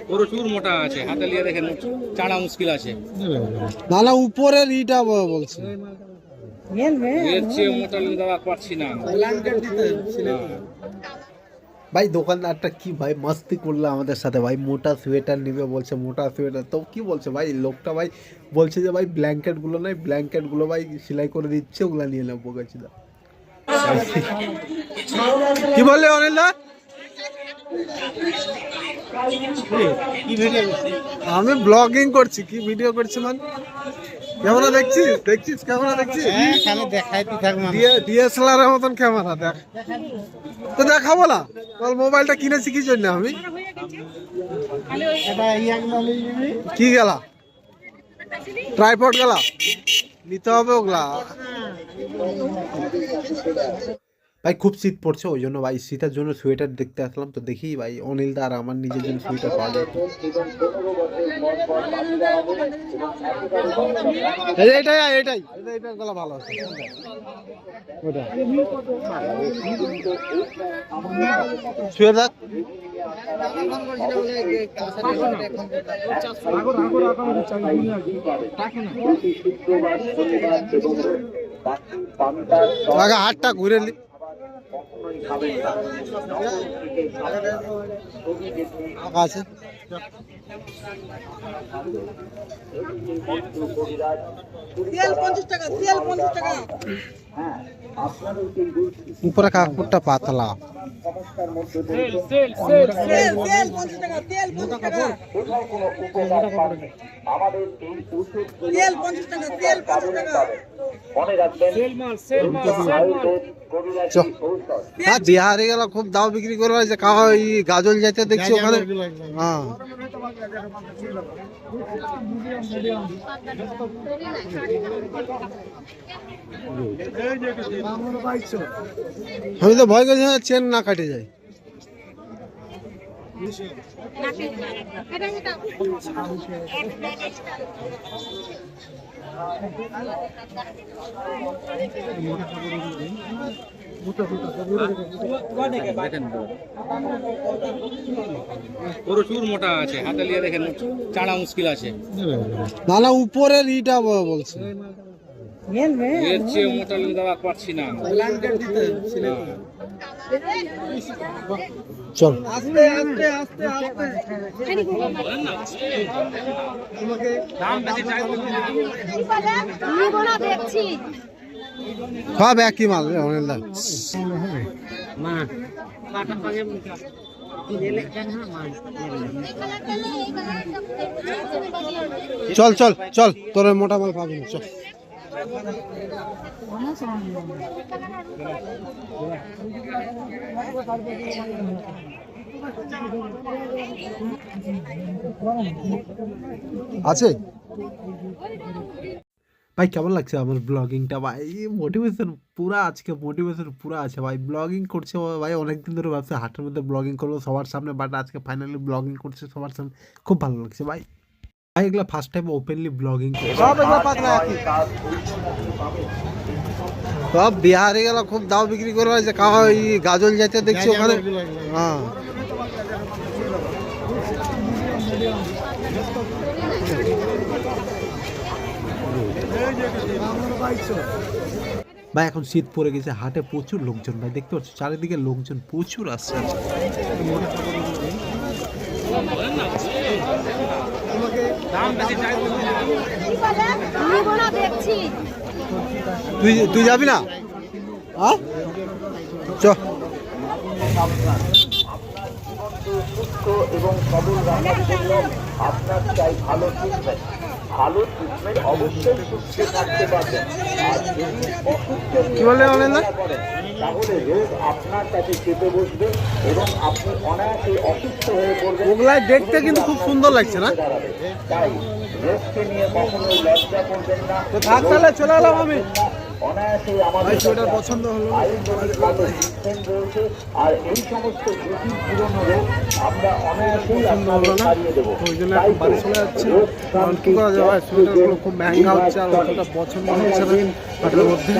প্রচুর মোটা আছে, হাতে নিয়ে দেখেন চাড়া মুশকিল আছে। না না উপরের ইটা বলছে, এর চেয়ে মোটা নিয়ে দেওয়া পারছি না ভাই। দোকানদারটা কি ভাই মস্তি করলো আমাদের সাথে ভাই, মোটা সোয়েটার নিবে বলছে, মোটা সোয়েটার। তো কি বলছে ভাই লোকটা, ভাই বলছে যে ভাই ব্ল্যাঙ্কেট গুলো নাই, ব্ল্যাঙ্কেট গুলো ভাই সেলাই করে দিচ্ছে, ওগুলা নিয়ে নেবো গেছি দা। কি বললে অনিল দা? আমি ব্লগিং করছি। কি ভিডিও করছি মানে? ক্যামেরা দেখছিস? দেখছিস ক্যামেরা দেখছিস? ডিএসএলআর এর মতন ক্যামেরা দেখ তো দেখাবো না। তোর মোবাইলটা কিনেছি কি জন্য আমি? কি গেলা ট্রাইপড গেলা নিতে হবে ওগুলা ভাই। খুব শীত পড়ছে, ওই জন্য ভাই শীতের জন্য সোয়েটার দেখতে আসলাম। তো দেখি ভাই অনিল দা আর আমার নিজের জন্য সোয়েটার পাওয়া যায়। এটাই গলা ভালো আছে। সোয়েটার হাতটা ঘুরে নি আছে। উপরে কাপড়টা পাতলা। বিহারে গেল খুব দাও বিক্রি করবে যে গাজল যাইতে দেখছি ওখানে। হ্যাঁ আমি তো ভয় করছি চেন না কাটে যায়। প্রচুর মোটা আছে, হাতে নিয়ে দেখেন চাড়া মুশকিল আছে। না না উপরের ইটা বলছে, এর চেয়ে মোটা নিয়ে দেওয়া পারছি না। চল সব একই মাল অনিল দা। চল চল চল, তোর মোটা মাল পাবি না, চল। আছে ভাই, কেমন লাগছে আমার ব্লগিংটা ভাই? মোটিভেশন পুরা, আজকে মোটিভেশন পুরা আছে ভাই। ব্লগিং করছে ভাই অনেকদিন ধরে ভাবছে হাটের মধ্যে ব্লগিং করবো সবার সামনে, বাট আজকে ফাইনালি ব্লগিং করছে সবার সামনে, খুব ভালো লাগছে ভাই। ভাই এগুলো ফার্স্ট টাইম ওপেনলি ব্লগিং করছে। সব বিহারে গেল খুব দাও বিক্রি করবে যে গাজল যাইতে দেখছি ওখানে। হ্যাঁ ভাই এখন শীত পড়ে গেছে, হাটে প্রচুর লোকজন ভাই, দেখতে পাচ্ছ চারিদিকে লোকজন প্রচুর আসছে। তুই যাবি না? চ এবং সবল রাখার জন্য আপনার চাই ভালো ট্রিটমেন্ট। ভালো ট্রিটমেন্ট অবশ্যই সুস্থ থাকতে পারবেন। আর যদি তাহলে রোগ আপনার কাছে চেপে বসবে এবং আপনি অনায়াসে অসুস্থ হয়ে পড়বেন। ওগুলাই দেখতে কিন্তু খুব সুন্দর লাগছে না? তাই রোগকে নিয়ে কখনোই লজ্জা করবেন না। তো থাক তাহলে চলে এলাম আমি। অনায়াসেই আমাদের পছন্দ হলো রয়েছে, আর এই সমস্ত জটিল পুরনো রোগ আমরা অনায়াসেই আপনাদের সারিয়ে দেবো। ওই জন্য এখন বাড়ি চলে যাচ্ছি। কারণ কি করা যাবে, সোয়েটারগুলো খুব মেহেঙ্গা হচ্ছে আর অতটা পছন্দ হচ্ছে না হাটের মধ্যে।